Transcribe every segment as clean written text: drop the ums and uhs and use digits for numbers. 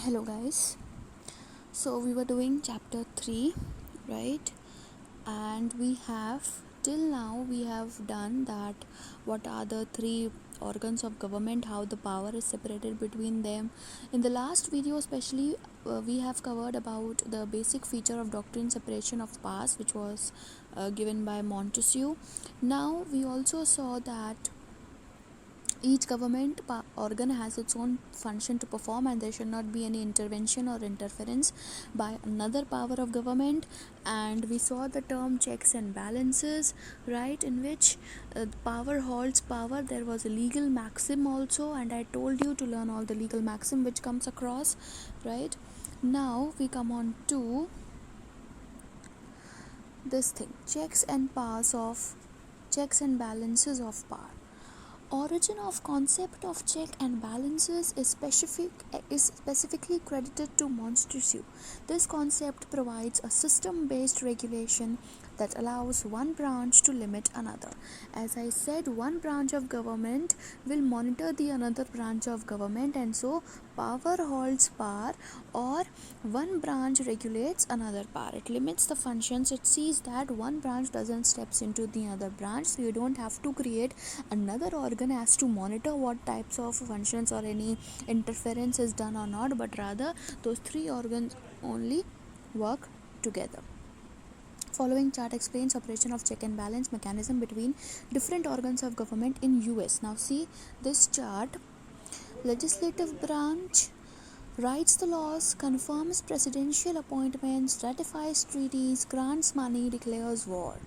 Hello guys. So we were doing chapter 3, right? And we have till now we have done that what are the three organs of government, how the power is separated between them. In the last video especially we have covered about the basic feature of doctrine separation of powers, which was given by Montesquieu. Now we also saw that each government organ has its own function to perform, and there should not be any intervention or interference by another power of government. And we saw the term checks and balances, right, in which power holds power. There was a legal maxim also, and I told you to learn all the legal maxim which comes across, right. Now we come on to this thing, checks and balances of power. Origin of concept of check and balances is specifically credited to Montesquieu. This concept provides a system-based regulation that allows one branch to limit another. As I said, one branch of government will monitor the another branch of government, and so power holds power, or one branch regulates another power. It limits the functions. It sees that one branch doesn't steps into the other branch, so you don't have to create another organ as to monitor what types of functions or any interference is done or not, but rather those three organs only work together. Following chart explains operation of check and balance mechanism between different organs of government in US. Now see this chart. Legislative branch writes the laws, confirms presidential appointments, ratifies treaties, grants money, declares war.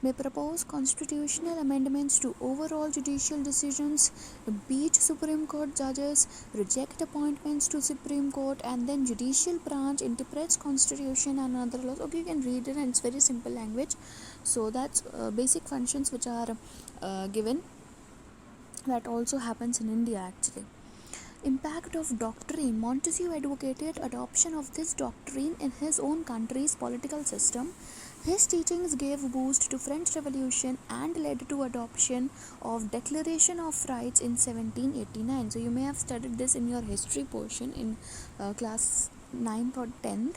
May propose constitutional amendments to overall judicial decisions, impeach Supreme Court judges, reject appointments to Supreme Court, and then judicial branch interprets constitution and other laws. Okay, you can read it, and it's very simple language. So that's basic functions which are given. That also happens in India actually. Impact of doctrine. Montesquieu advocated adoption of this doctrine in his own country's political system. His teachings gave boost to French Revolution and led to adoption of Declaration of Rights in 1789. So you may have studied this in your history portion in class 9th or 10th.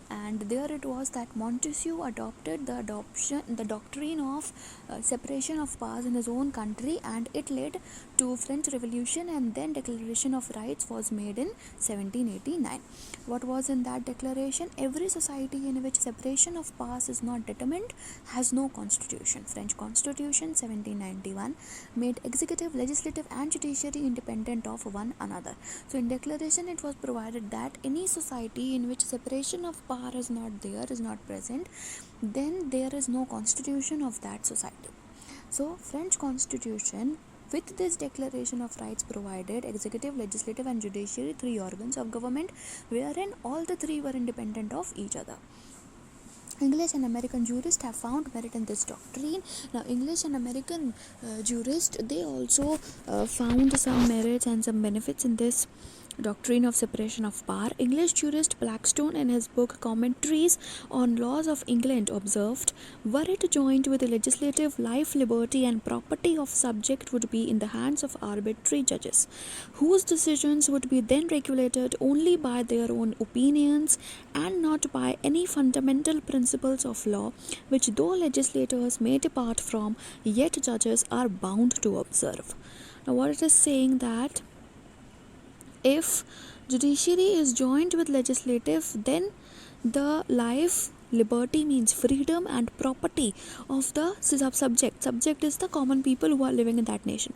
And there it was that Montesquieu adopted the doctrine of separation of powers in his own country, and it led to French Revolution, and then Declaration of Rights was made in 1789. What was in that declaration? Every society in which separation of powers is not determined has no constitution. French Constitution 1791 made executive, legislative and judiciary independent of one another. So in declaration it was provided that any society in which separation of power is not present, then there is no constitution of that society. So French Constitution with this Declaration of Rights provided executive, legislative and judiciary, three organs of government, wherein all the three were independent of each other. English and American jurists have found merit in this doctrine. Now English and American jurists, they also found some merits and some benefits in this doctrine of separation of power. English jurist Blackstone in his book Commentaries on Laws of England observed, were it joined with the legislative, life, liberty and property of subject would be in the hands of arbitrary judges, whose decisions would be then regulated only by their own opinions and not by any fundamental principles of law, which though legislators may depart from, yet judges are bound to observe. Now what it is saying that if judiciary is joined with legislative, then the life, liberty means freedom and property of the subject is the common people who are living in that nation,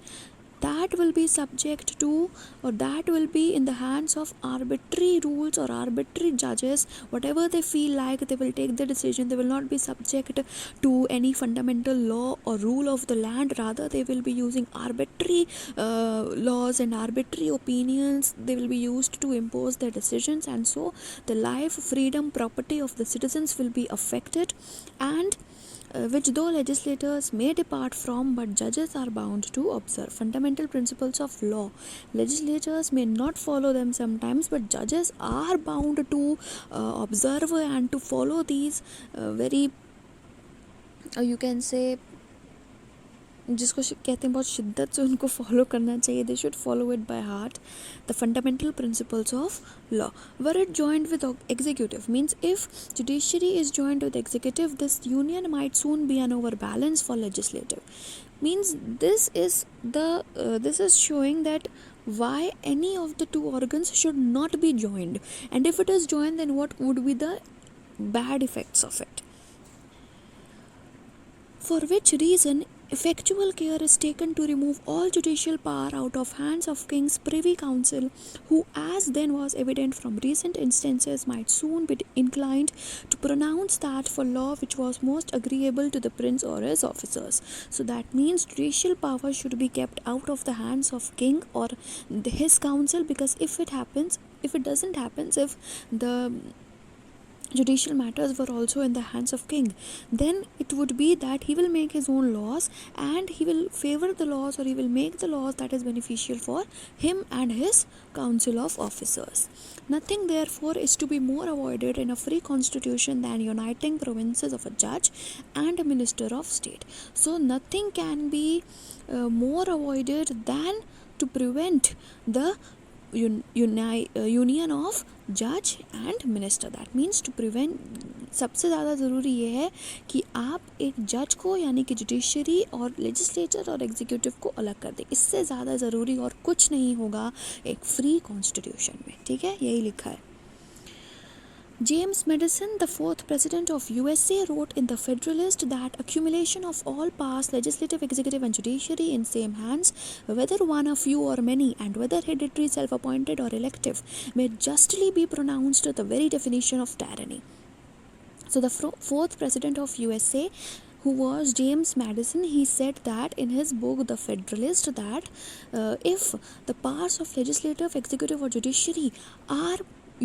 that will be subject to, or that will be in the hands of arbitrary rules or arbitrary judges. Whatever they feel like, they will take the decision. They will not be subject to any fundamental law or rule of the land. Rather they will be using arbitrary laws and arbitrary opinions. They will be used to impose their decisions, and so the life, freedom, property of the citizens will be affected, and which though legislators may depart from, but judges are bound to observe. Fundamental principles of law, legislators may not follow them sometimes, but judges are bound to observe and to follow these very you can say जिसको कहते हैं बहुत शिद्दत से उनको follow करना चाहिए. They should follow it by heart. The fundamental principles of law. Were it joined with executive means if judiciary is joined with executive, this union might soon be an overbalance for legislative. Means this is showing that why any of the two organs should not be joined, and if it is joined, then what would be the bad effects of it. For which reason effectual care is taken to remove all judicial power out of hands of King's Privy Council, who, as then was evident from recent instances, might soon be inclined to pronounce that for law which was most agreeable to the prince or his officers. So that means judicial power should be kept out of the hands of king or his council, because if it doesn't happen, if the judicial matters were also in the hands of king, then it would be that he will make his own laws and he will favor the laws, or he will make the laws that is beneficial for him and his council of officers. Nothing therefore is to be more avoided in a free constitution than uniting provinces of a judge and a minister of state. So nothing can be more avoided than to prevent the union of जज and minister. That means to prevent, सबसे ज़्यादा ज़रूरी ये है कि आप एक जज को यानी कि जुडिशरी और लेजिस्लेचर और एग्जीक्यूटिव को अलग कर दें. इससे ज़्यादा ज़रूरी और कुछ नहीं होगा एक फ्री कॉन्स्टिट्यूशन में. ठीक है, यही लिखा है. James Madison, the fourth president of USA, wrote in the Federalist that accumulation of all powers, legislative, executive and judiciary in same hands, whether one, a few or many, and whether hereditary, self-appointed or elective, may justly be pronounced the very definition of tyranny. So the fourth president of USA, who was James Madison, he said that in his book The Federalist that if the powers of legislative, executive or judiciary are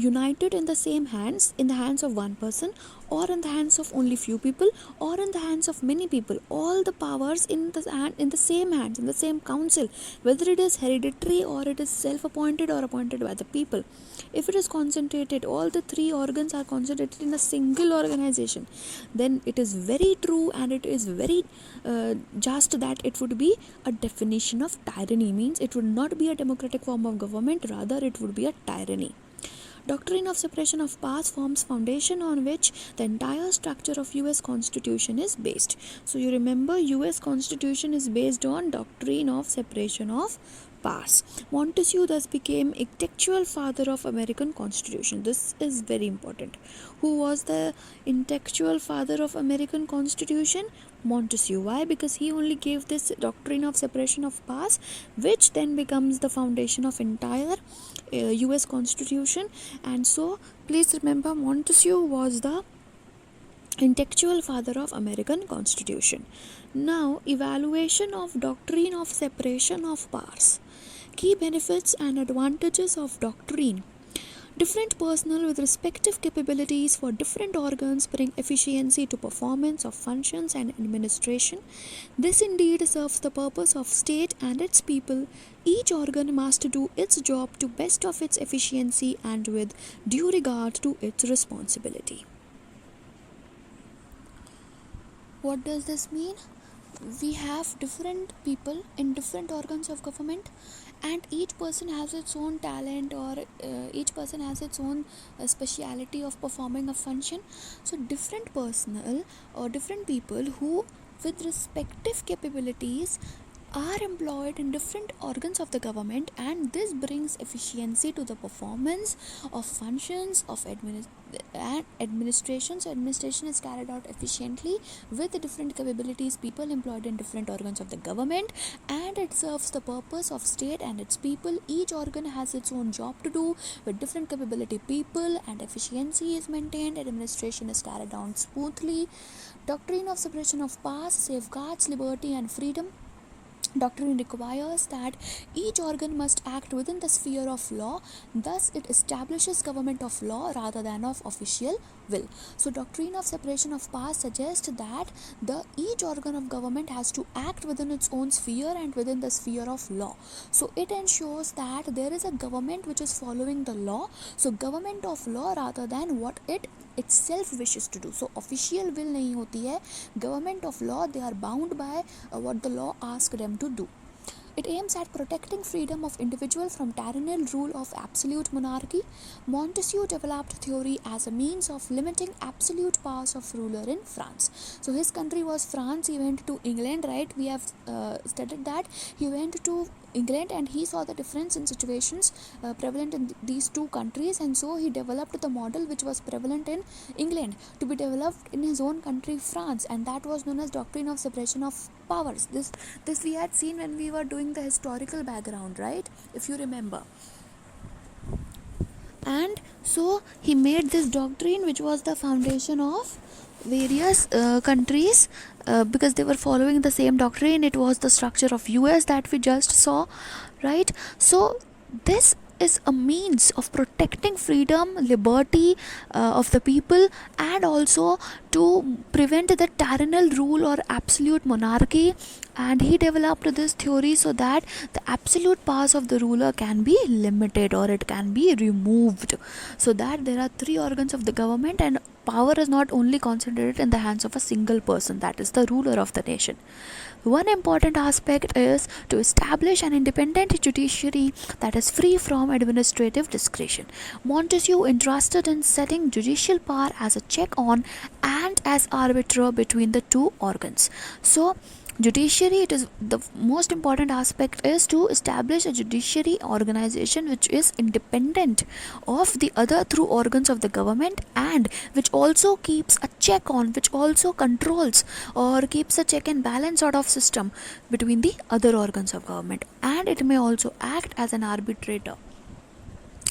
united in the same hands, in the hands of one person, or in the hands of only few people, or in the hands of many people, all the powers in the same hands, in the same council, whether it is hereditary or it is self-appointed or appointed by the people, if it is concentrated, all the three organs are concentrated in a single organization, then it is very true and it is very just that it would be a definition of tyranny. Means it would not be a democratic form of government, rather it would be a tyranny. Doctrine of separation of powers forms foundation on which the entire structure of US Constitution is based. So you remember, US Constitution is based on doctrine of separation of powers. Montesquieu thus became intellectual father of American Constitution. This is very important. Who was the intellectual father of American Constitution? Montesquieu. Why? Because he only gave this doctrine of separation of powers, which then becomes the foundation of entire US Constitution. And so please remember, Montesquieu was the intellectual father of American Constitution. Now, evaluation of doctrine of separation of powers. Key benefits and advantages of doctrine. Different personnel with respective capabilities for different organs bring efficiency to performance of functions and administration. This indeed serves the purpose of state and its people. Each organ must do its job to best of its efficiency and with due regard to its responsibility. What does this mean? We have different people in different organs of government, and each person has its own talent, or each person has its own speciality of performing a function. So different personnel or different people who with respective capabilities are employed in different organs of the government, and this brings efficiency to the performance of functions of administration. So administration is carried out efficiently with the different capabilities people employed in different organs of the government, and it serves the purpose of state and its people. Each organ has its own job to do with different capability people, and efficiency is maintained. Administration is carried on smoothly. Doctrine of separation of powers safeguards liberty and freedom. Doctrine requires that each organ must act within the sphere of law, thus, it establishes government of law rather than of official will. So, doctrine of separation of powers suggests that each organ of government has to act within its own sphere and within the sphere of law. So, it ensures that there is a government which is following the law, so, government of law rather than what it itself wishes to do. So official will नहीं होती है, government of law, they are bound by what the law asks them to do. It aims at protecting freedom of individual from tyrannical rule of absolute monarchy. Montesquieu developed theory as a means of limiting absolute powers of ruler in France. So his country was France. He went to England, right? We have studied that. He went to England and he saw the difference in situations prevalent in these two countries, and so he developed the model which was prevalent in England to be developed in his own country France, and that was known as doctrine of separation of powers. This we had seen when we were doing the historical background, right, if you remember. And so he made this doctrine which was the foundation of various countries because they were following the same doctrine. It was the structure of US that we just saw, right? So this is a means of protecting freedom, liberty of the people, and also to prevent the tyrannical rule or absolute monarchy. And he developed this theory so that the absolute powers of the ruler can be limited or it can be removed, so that there are three organs of the government and power is not only concentrated in the hands of a single person, that is the ruler of the nation. One important aspect is to establish an independent judiciary that is free from administrative discretion. Montesquieu entrusted in setting judicial power as a check on and as arbiter between the two organs. So judiciary, it is the most important aspect is to establish a judiciary organization which is independent of the other through organs of the government, and which also keeps a check on, which also controls or keeps a check and balance sort of system between the other organs of government. And it may also act as an arbitrator.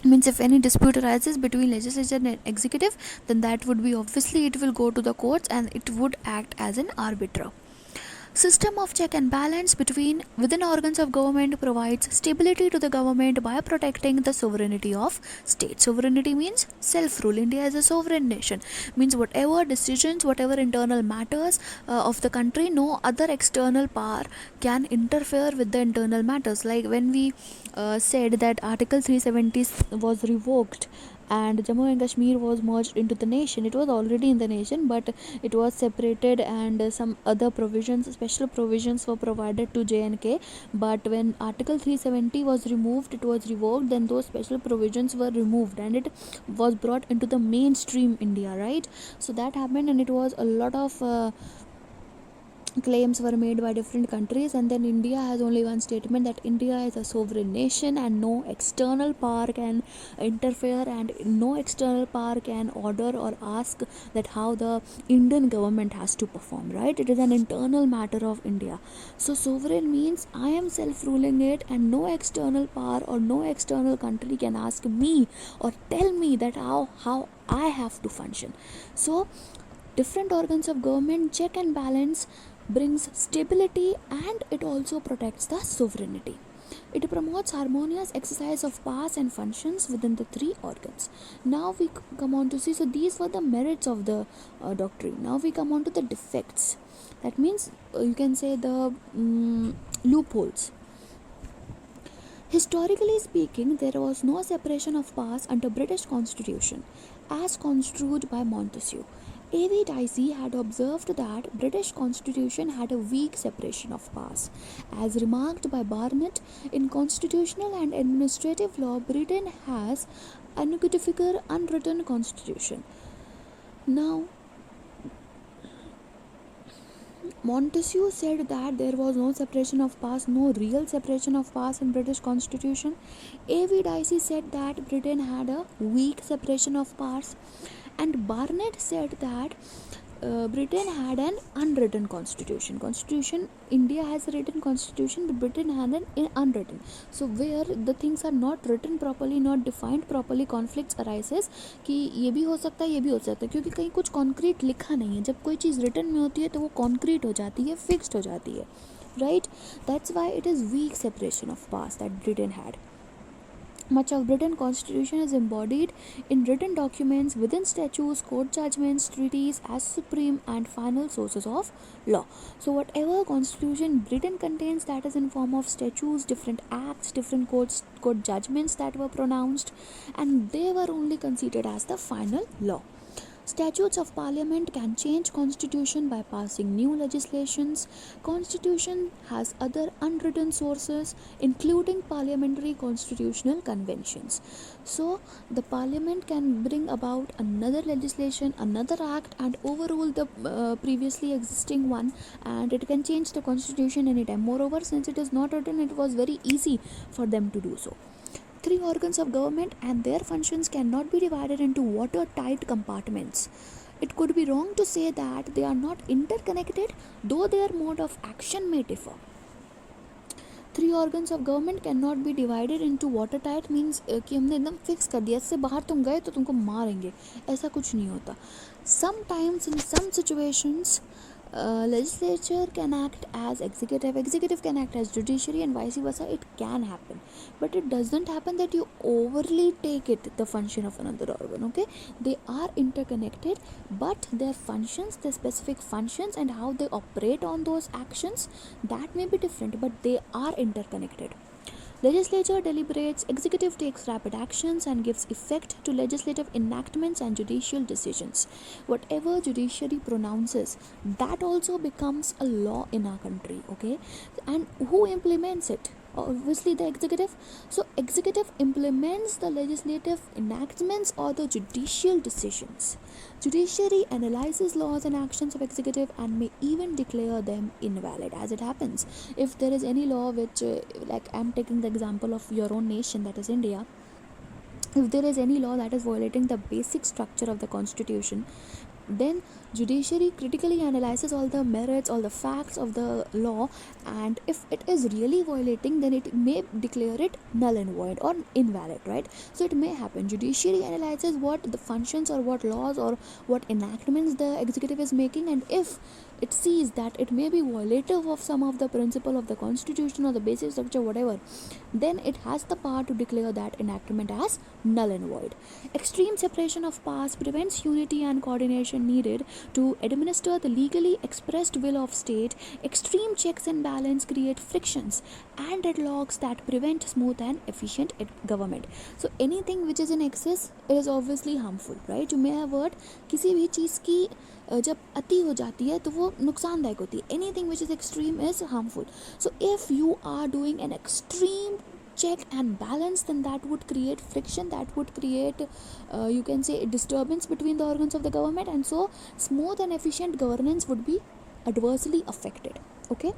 Means if any dispute arises between legislature and executive, then that would be obviously it will go to the courts and it would act as an arbiter. System of check and balance within organs of government provides stability to the government by protecting the sovereignty of state. Sovereignty means self-rule. India is a sovereign nation, means whatever decisions, whatever internal matters of the country, no other external power can interfere with the internal matters. Like when we said that Article 370 was revoked and Jammu and Kashmir was merged into the nation. It was already in the nation, but it was separated, and some other provisions, special provisions were provided to J&K. But when Article 370 was removed, it was revoked, then those special provisions were removed and it was brought into the mainstream India, right? So that happened, and it was a lot of claims were made by different countries, and then India has only one statement that India is a sovereign nation and no external power can interfere and no external power can order or ask that how the Indian government has to perform, right? It is an internal matter of India. So sovereign means I am self-ruling it and no external power or no external country can ask me or tell me that how I have to function. So different organs of government check and balance brings stability and it also protects the sovereignty. It promotes harmonious exercise of powers and functions within the three organs. Now we come on to see, so these were the merits of the doctrine. Now we come on to the defects. That means you can say the loopholes. Historically speaking, there was no separation of powers under British Constitution as construed by Montesquieu. A.V. Dicey had observed that British Constitution had a weak separation of powers. As remarked by Barnett, in constitutional and administrative law, Britain has an unequivocal unwritten constitution. Now, Montesquieu said that there was no separation of powers, no real separation of powers in British Constitution. A.V. Dicey said that Britain had a weak separation of powers. And Barnett said that Britain had an unwritten constitution. India has a written constitution, but Britain had an unwritten. So where the things are not written properly, not defined properly, conflicts arises कि ये भी हो सकता है, ये भी हो सकता है, क्योंकि कहीं कुछ concrete लिखा नहीं है. जब कोई चीज़ written में होती है तो वो concrete हो जाती है, fixed हो जाती है. right? That's why it is weak separation of powers that Britain had. Much of Britain's constitution is embodied in written documents within statutes, court judgments, treaties as supreme and final sources of law. So whatever constitution Britain contains, that is in form of statutes, different acts, different court judgments that were pronounced, and they were only considered as the final law. Statutes of Parliament can change constitution by passing new legislations. Constitution has other unwritten sources, including parliamentary constitutional conventions. So the Parliament can bring about another legislation, another act, and overrule the previously existing one, and it can change the constitution anytime. Moreover, since it is not written, it was very easy for them to do so. Three organs of government and their functions cannot be divided into watertight compartments. It could be wrong to say that they are not interconnected, though their mode of action may differ. Three organs of government cannot be divided into watertight means कि हमने एकदम fix कर दिया, इससे बाहर तुम गए तो तुमको मारेंगे, ऐसा कुछ नहीं होता. Sometimes in some situations legislature can act as executive can act as judiciary, and vice versa. It can happen, but it doesn't happen that you overly take it the function of another organ. Okay, they are interconnected, but their functions, their specific functions, and how they operate on those actions, that may be different, but they are interconnected. Legislature deliberates, executive takes rapid actions and gives effect to legislative enactments and judicial decisions. Whatever judiciary pronounces, that also becomes a law in our country, okay? And who implements it? Obviously the executive. So executive implements the legislative enactments or the judicial decisions. Judiciary analyzes laws and actions of executive and may even declare them invalid, as it happens. If there is any law which, like I'm taking the example of your own nation, that is India, if there is any law that is violating the basic structure of the constitution, then judiciary critically analyzes all the merits, all the facts of the law, and if it is really violating, then it may declare it null and void or invalid, right? So it may happen. Judiciary analyzes what the functions or what laws or what enactments the executive is making, and if it sees that it may be violative of some of the principle of the constitution or the basic structure, whatever, then it has the power to declare that enactment as null and void. Extreme separation of powers prevents unity and coordination needed to administer the legally expressed will of state. Extreme checks and balance create frictions and deadlocks that prevent smooth and efficient government. So anything which is in excess is obviously harmful, right? You may have heard किसी भी चीज़ की जब अति हो जाती है तो वो नुकसानदायक होती है. Anything which is extreme is harmful. So if you are doing an extreme check and balance, then that would create friction, that would create you can say disturbance between the organs of the government, and so smooth and efficient governance would be adversely affected. Okay,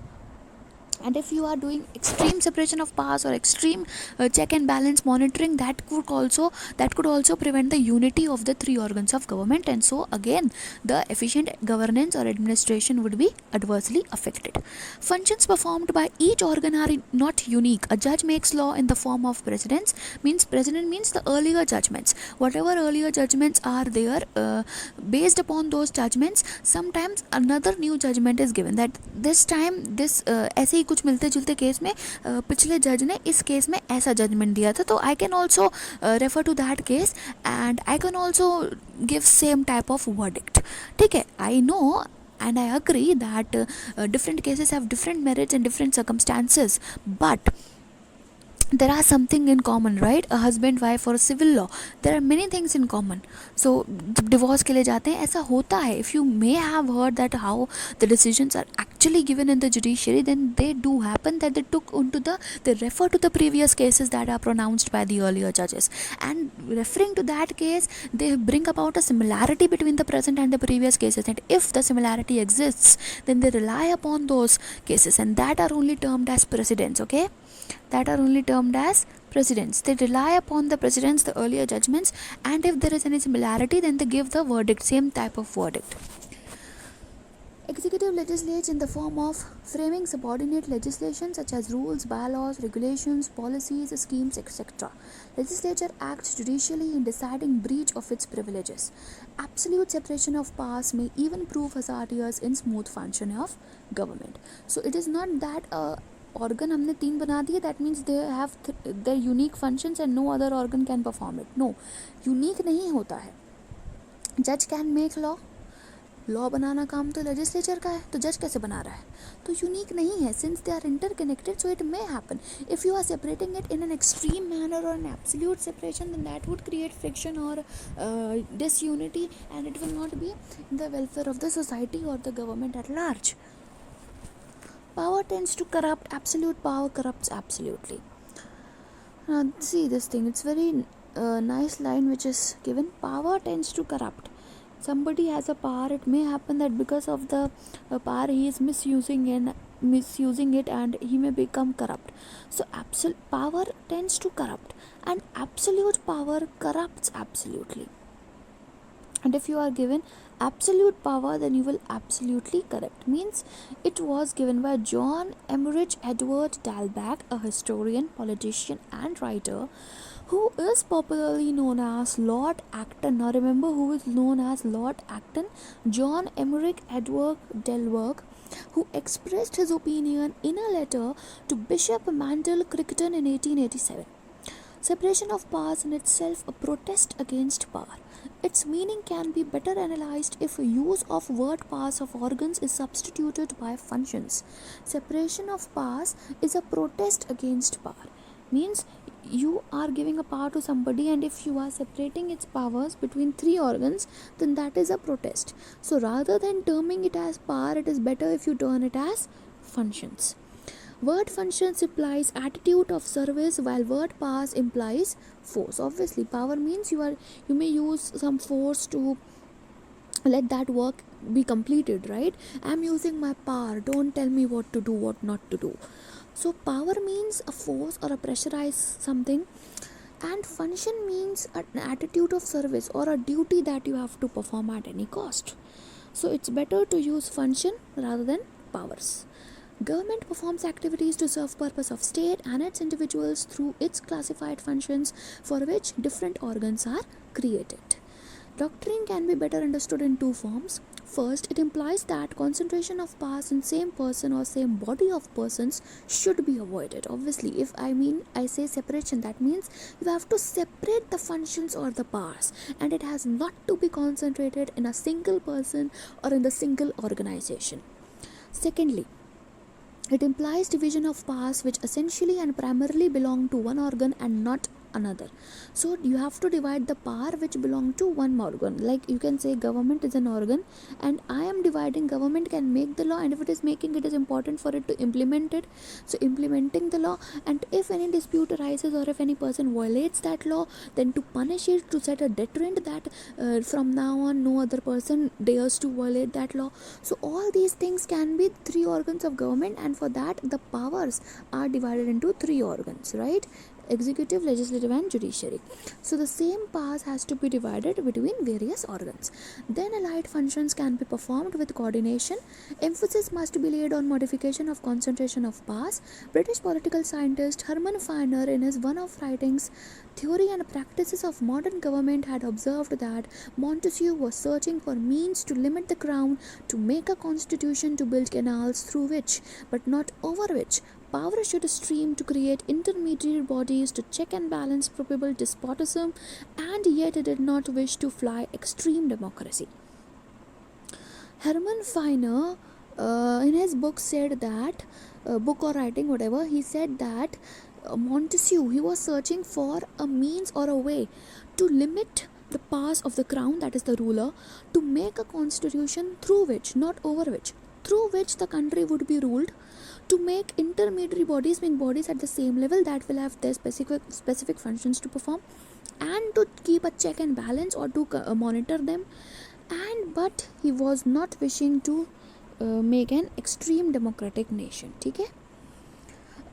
and if you are doing extreme separation of powers or extreme check and balance monitoring, that could also prevent the unity of the three organs of government, and so again the efficient governance or administration would be adversely affected. Functions performed by each organ are not unique. A judge makes law in the form of president means the earlier judgments. Whatever earlier judgments are there, based upon those judgments, sometimes another new judgment is given, that this time this ऐसे ही कुछ मिलते जुलते case में पिछले जज ने इस case में ऐसा जजमेंट दिया था, तो I can also refer to that case and I can also give same type of verdict. ठीक है, I know and I agree that different cases have different merits and different circumstances, but there are something in common, right? A husband, wife or a civil law, there are many things in common. So जब divorce के लिए जाते हैं ऐसा होता है. If you may have heard that how the decisions are actually given in the judiciary, then they do happen that they refer to the previous cases that are pronounced by the earlier judges, and referring to that case they bring about a similarity between the present and the previous cases, and if the similarity exists, then they rely upon those cases, and that are only termed as precedents. Okay, that are only termed as precedents. They rely upon the precedents, the earlier judgments, and if there is any similarity, then they give the verdict, same type of verdict. Executive legislates in the form of framing subordinate legislation such as rules, bylaws, regulations, policies, schemes, etc. Legislature acts judicially in deciding breach of its privileges. Absolute separation of powers may even prove hazardous in smooth functioning of government. So it is not that organ हमने 3 बना दिए, that means they have their unique functions and no other organ can perform it. No, unique नहीं होता है. Judge can make law. Law बनाना काम तो legislature का है, तो जज कैसे बना रहा है? तो यूनिक नहीं है, since they are interconnected, so it may happen. If you are separating it in an extreme manner और an absolute separation, then that would create friction और disunity and it will not be in the welfare of the society और the government at large. Power tends to corrupt. Absolute power corrupts absolutely. Now see this thing, it's very nice line which is given. Power tends to corrupt. Somebody has a power, it may happen that because of the power he is misusing it and he may become corrupt. So absolute power tends to corrupt and absolute power corrupts absolutely. And if you are given absolute power, then you will absolutely corrupt. Means it was given by John Emmerich Edward Dalbach, a historian, politician and writer who is popularly known as Lord Acton. Now remember who is known as Lord Acton? John Emmerich Edward Dalbach, who expressed his opinion in a letter to Bishop Mandel Crichton in 1887. Separation of powers in itself a protest against power. Its meaning can be better analyzed if use of word powers of organs is substituted by functions. Separation of powers is a protest against power. Means you are giving a power to somebody, and if you are separating its powers between 3 organs, then that is a protest. So rather than terming it as power, it is better if you term it as functions. Word functions implies attitude of service, while word powers implies force. Obviously power means you may use some force to let that work be completed, right? I am using my power, don't tell me what to do, what not to do. So power means a force or a pressurized something, and function means an attitude of service or a duty that you have to perform at any cost. So it's better to use function rather than powers. Government performs activities to serve purpose of state and its individuals through its classified functions for which different organs are created. Doctrine can be better understood in 2 forms. First, it implies that concentration of powers in same person or same body of persons should be avoided. Obviously, if I say separation, that means you have to separate the functions or the powers, and it has not to be concentrated in a single person or in the single organization. Secondly, it implies division of powers which essentially and primarily belong to one organ and not another. So you have to divide the power which belong to one organ. Like you can say government is an organ, and I am dividing. Government can make the law, and if it is making, it is important for it to implement it. So implementing the law, and if any dispute arises or if any person violates that law, then to punish it, to set a deterrent that from now on no other person dares to violate that law. So all these things can be 3 organs of government, and for that the powers are divided into 3 organs, right? Executive, legislative and judiciary. So the same powers has to be divided between various organs. Then allied functions can be performed with coordination. Emphasis must be laid on modification of concentration of powers. British political scientist Herman Feiner, in his one of writings Theory and Practices of Modern Government, had observed that Montesquieu was searching for means to limit the crown, to make a constitution to build canals through which, but not over which, power should stream, to create intermediary bodies to check and balance probable despotism, and yet he did not wish to fly extreme democracy. Herman Feiner in his book said that, book or writing whatever, he said that Montesquieu, he was searching for a means or a way to limit the powers of the crown, that is the ruler, to make a constitution through which, not over which, through which the country would be ruled, to make intermediary bodies, mean bodies at the same level that will have their specific functions to perform, and to keep a check and balance or to monitor them, but he was not wishing to make an extreme democratic nation. Okay?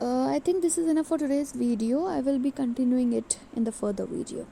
I think this is enough for today's video. I will be continuing it in the further video.